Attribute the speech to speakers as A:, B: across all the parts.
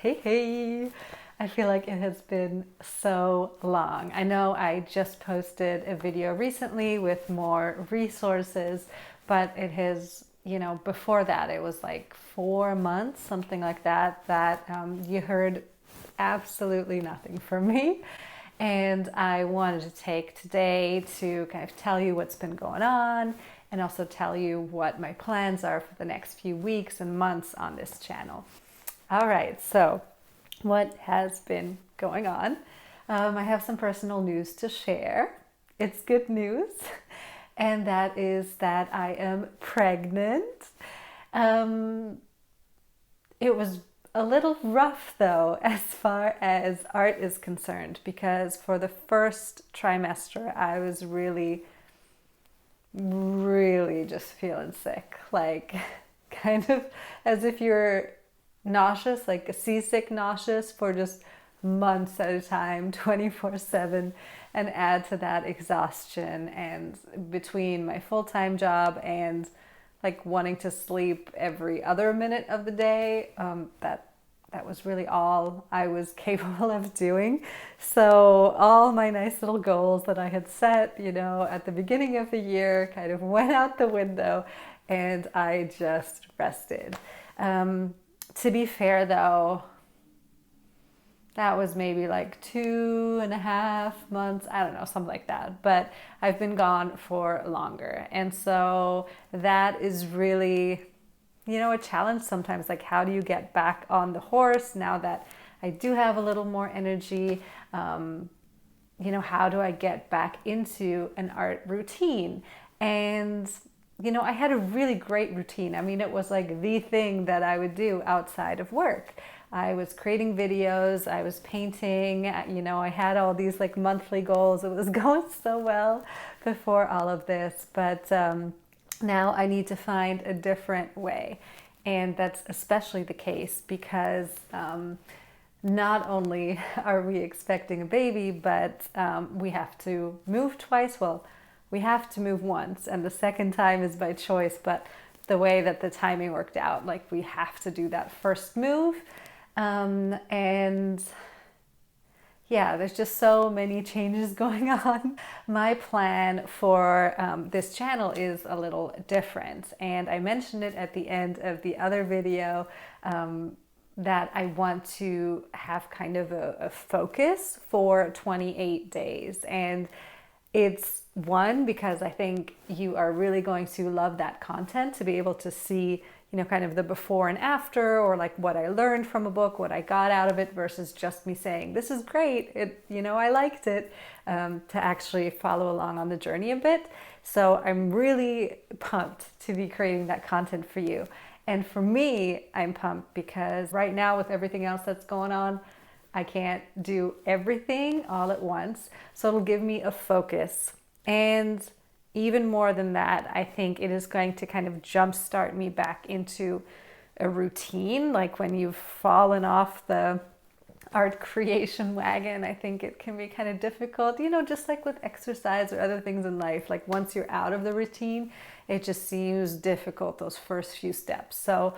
A: Hey, I feel like it has been so long. I know I just posted a video recently with more resources, but it has, before that, it was like 4 months, something like that, you heard absolutely nothing from me. And I wanted to take today to kind of tell you what's been going on and also tell you what my plans are for the next few weeks and months on this channel. All right, so what has been going on? I have some personal news to share. It's good news, and that is that I am pregnant. Um, it was a little rough though, as far as art is concerned, because for the first trimester, I was really just feeling sick. Like, kind of as if you're nauseous, like a seasick nauseous for just months at a time, 24/7, and add to that exhaustion. And between my full-time job and like wanting to sleep every other minute of the day, that was really all I was capable of doing. So all my nice little goals that I had set, at the beginning of the year kind of went out the window, and I just rested. To be fair though, that was maybe like 2.5 months, I don't know, something like that. But I've been gone for longer. And so that is really, a challenge sometimes. Like, how do you get back on the horse now that I do have a little more energy? How do I get back into an art routine? And I had a really great routine. I mean, it was like the thing that I would do outside of work. I was creating videos, I was painting, I had all these like monthly goals. It was going so well before all of this, but now I need to find a different way. And that's especially the case because not only are we expecting a baby, but we have to move twice. Well, we have to move once, and the second time is by choice, but the way that the timing worked out, like we have to do that first move. And yeah, there's just so many changes going on. My plan for this channel is a little different, and I mentioned it at the end of the other video, that I want to have kind of a focus for 28 days. And it's one, because I think you are really going to love that content, to be able to see, kind of the before and after, or like what I learned from a book, what I got out of it, versus just me saying, this is great, I liked it, to actually follow along on the journey a bit. So I'm really pumped to be creating that content for you. And for me, I'm pumped because right now, with everything else that's going on, I can't do everything all at once. So it'll give me a focus. And even more than that, I think it is going to kind of jumpstart me back into a routine. Like when you've fallen off the art creation wagon, I think it can be kind of difficult, just like with exercise or other things in life. Like once you're out of the routine, it just seems difficult, those first few steps. So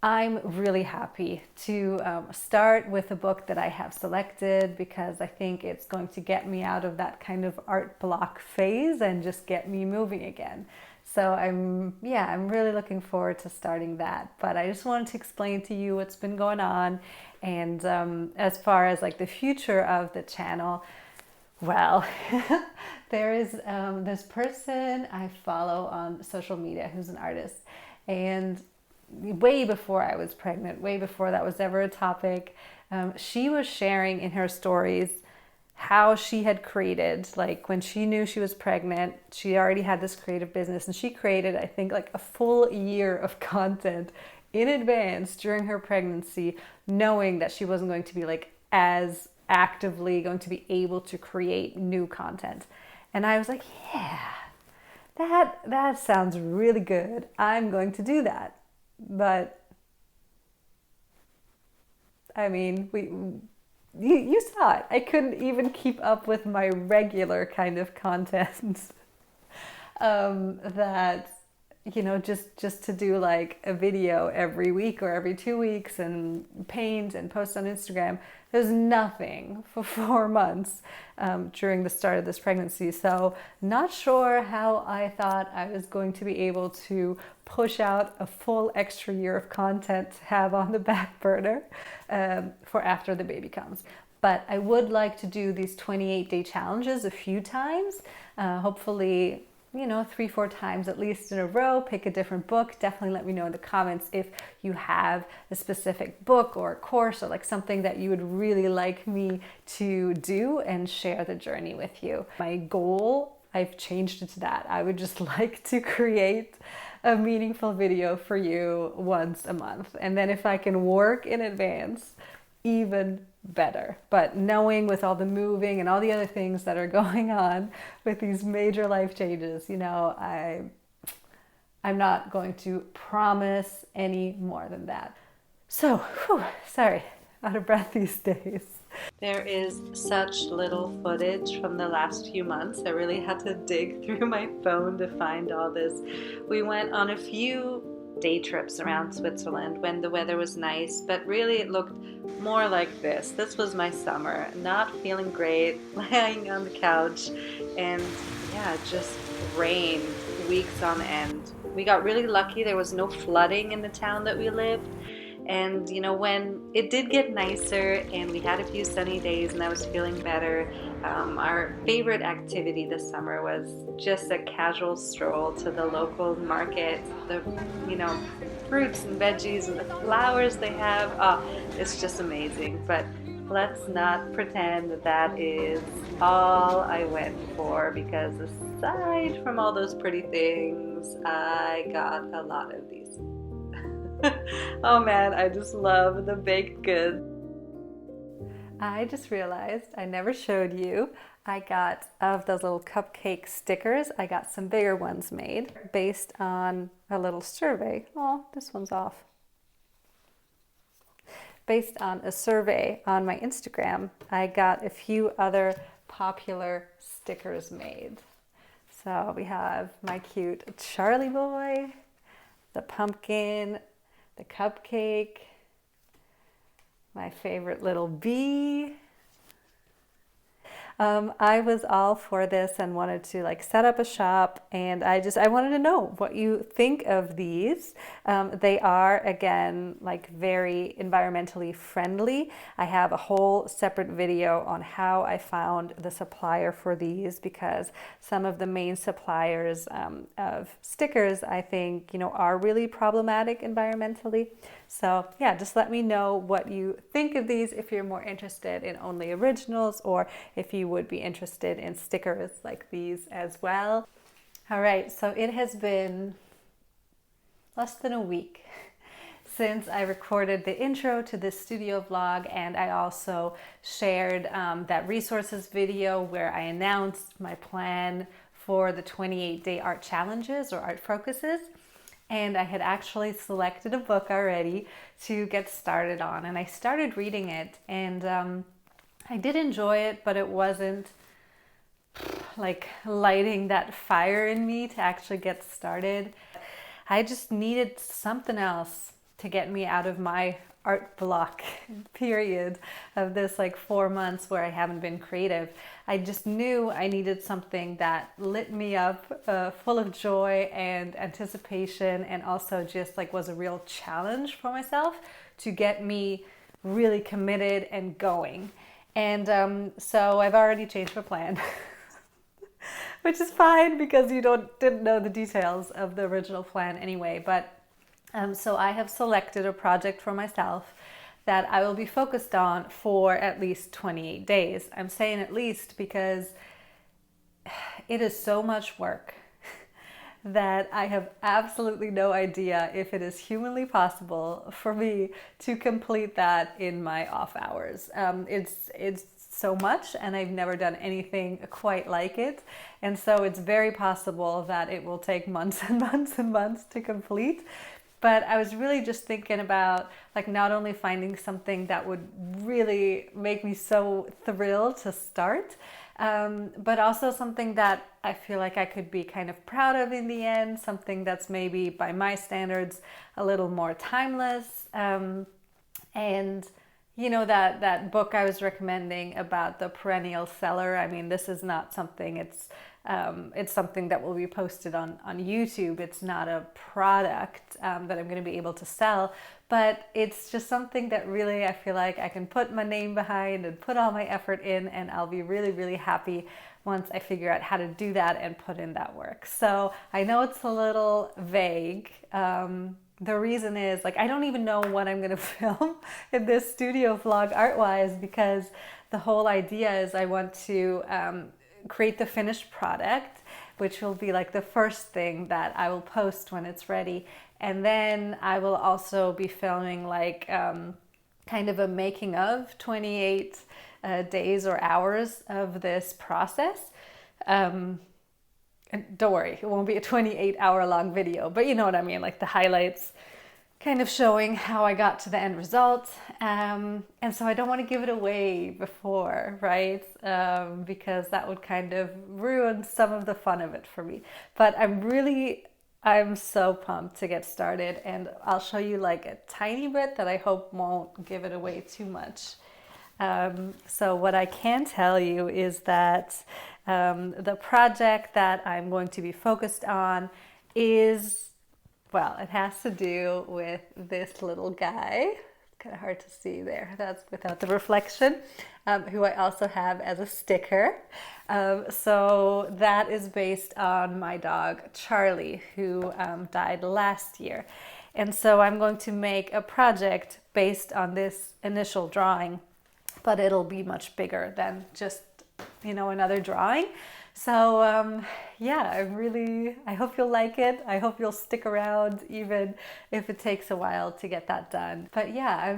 A: I'm really happy to start with a book that I have selected, because I think it's going to get me out of that kind of art block phase and just get me moving again. So I'm really looking forward to starting that. But I just wanted to explain to you what's been going on. And as far as like the future of the channel, well, there is this person I follow on social media who's an artist. And way before I was pregnant, way before that was ever a topic, she was sharing in her stories how she had created, like when she knew she was pregnant, she already had this creative business, and she created, I think, like a full year of content in advance during her pregnancy, knowing that she wasn't going to be like as actively going to be able to create new content. And I was like, yeah, that sounds really good. I'm going to do that. But I mean, you saw it. I couldn't even keep up with my regular kind of content that you know, just to do like a video every week or every 2 weeks and paint and post on Instagram. There's nothing for 4 months during the start of this pregnancy. So not sure how I thought I was going to be able to push out a full extra year of content to have on the back burner for after the baby comes. But I would like to do these 28-day challenges a few times, hopefully, you know, 3-4 times at least in a row. Pick a different book. Definitely let me know in the comments if you have a specific book or a course or like something that you would really like me to do and share the journey with you. My goal, I've changed it to that. I would just like to create a meaningful video for you once a month. And then if I can work in advance, even better. But knowing with all the moving and all the other things that are going on with these major life changes, you know, I'm not going to promise any more than that. So, sorry, out of breath these days. There is such little footage from the last few months. I really had to dig through my phone to find all this. We went on a few day trips around Switzerland when the weather was nice, but really it looked more like this. This was my summer, not feeling great, lying on the couch, and yeah, just rain weeks on end. We got really lucky. There was no flooding in the town that we lived. And you know, when it did get nicer and we had a few sunny days and I was feeling better, our favorite activity this summer was just a casual stroll to the local market. The, you know, fruits and veggies and the flowers they have, it's just amazing. But let's not pretend that that is all I went for, because aside from all those pretty things, I got a lot of these. Oh man, I just love the baked goods. I just realized I never showed you. I got, of those little cupcake stickers, I got some bigger ones made based on a little survey. Oh, this one's off. Based on a survey on my Instagram, I got a few other popular stickers made. So we have my cute Charlie boy, the pumpkin, the cupcake, my favorite little bee. I was all for this and wanted to like set up a shop, and I wanted to know what you think of these. They are, again, like very environmentally friendly. I have a whole separate video on how I found the supplier for these, because some of the main suppliers of stickers, I think, you know, are really problematic environmentally. So yeah, just let me know what you think of these, if you're more interested in only originals or if you would be interested in stickers like these as well. All right, so it has been less than a week since I recorded the intro to this studio vlog, and I also shared that resources video where I announced my plan for the 28-day art challenges or art focuses. And I had actually selected a book already to get started on, and I started reading it, and I did enjoy it, but it wasn't like lighting that fire in me to actually get started. I just needed something else to get me out of my art block period of this like 4 months where I haven't been creative. I just knew I needed something that lit me up, full of joy and anticipation, and also just like was a real challenge for myself to get me really committed and going. And so I've already changed my plan, which is fine because you didn't know the details of the original plan anyway. But so I have selected a project for myself that I will be focused on for at least 28 days. I'm saying at least because it is so much work that I have absolutely no idea if it is humanly possible for me to complete that in my off hours. It's so much, and I've never done anything quite like it. And so it's very possible that it will take months and months and months to complete. But I was really just thinking about like not only finding something that would really make me so thrilled to start, but also something that I feel like I could be kind of proud of in the end, something that's maybe by my standards a little more timeless. And you know, that book I was recommending about the perennial seller, I mean, this is not something, it's something that will be posted on YouTube. It's not a product that I'm going to be able to sell, but it's just something that really I feel like I can put my name behind and put all my effort in, and I'll be really, really happy once I figure out how to do that and put in that work. So I know it's a little vague. The reason is, like, I don't even know what I'm going to film in this studio vlog art-wise, because the whole idea is I want to create the finished product, which will be like the first thing that I will post when it's ready. And then I will also be filming like kind of a making of 28 days or hours of this process. And don't worry, it won't be a 28-hour long video, but you know what I mean, like the highlights, kind of showing how I got to the end result. And so I don't want to give it away before, right? Because that would kind of ruin some of the fun of it for me. But I'm so pumped to get started, and I'll show you like a tiny bit that I hope won't give it away too much. So what I can tell you is that the project that I'm going to be focused on is, well, it has to do with this little guy. Kind of hard to see there. That's without the reflection, who I also have as a sticker. So that is based on my dog, Charlie, who died last year. And so I'm going to make a project based on this initial drawing, but it'll be much bigger than just, you know, another drawing. So yeah, I hope you'll like it. I hope you'll stick around even if it takes a while to get that done. But yeah,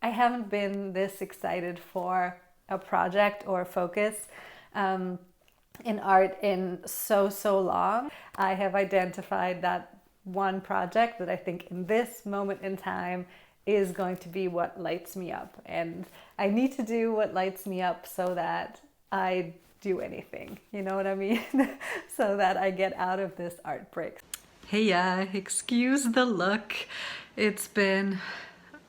A: I haven't been this excited for a project or a focus in art in so long. I have identified that one project that I think in this moment in time is going to be what lights me up. And I need to do what lights me up so that I do anything, you know what I mean? So that I get out of this art break. Hey, yeah, excuse the look. It's been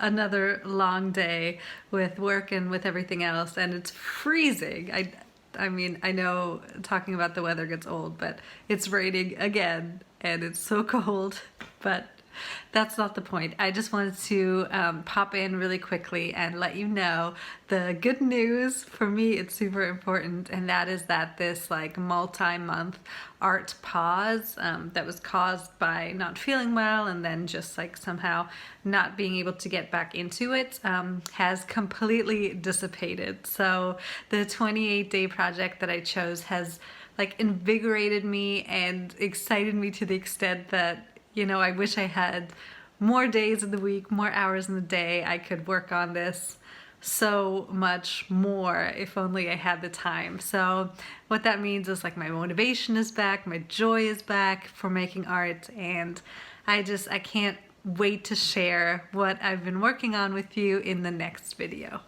A: another long day with work and with everything else, and it's freezing. I mean, I know talking about the weather gets old, but it's raining again, and it's so cold, but that's not the point. I just wanted to pop in really quickly and let you know the good news. For me, it's super important, and that is that this like multi-month art pause that was caused by not feeling well and then just like somehow not being able to get back into it has completely dissipated. So the 28-day project that I chose has like invigorated me and excited me to the extent that, you know, I wish I had more days of the week, more hours in the day. I could work on this so much more if only I had the time. So what that means is like my motivation is back, my joy is back for making art, and I can't wait to share what I've been working on with you in the next video.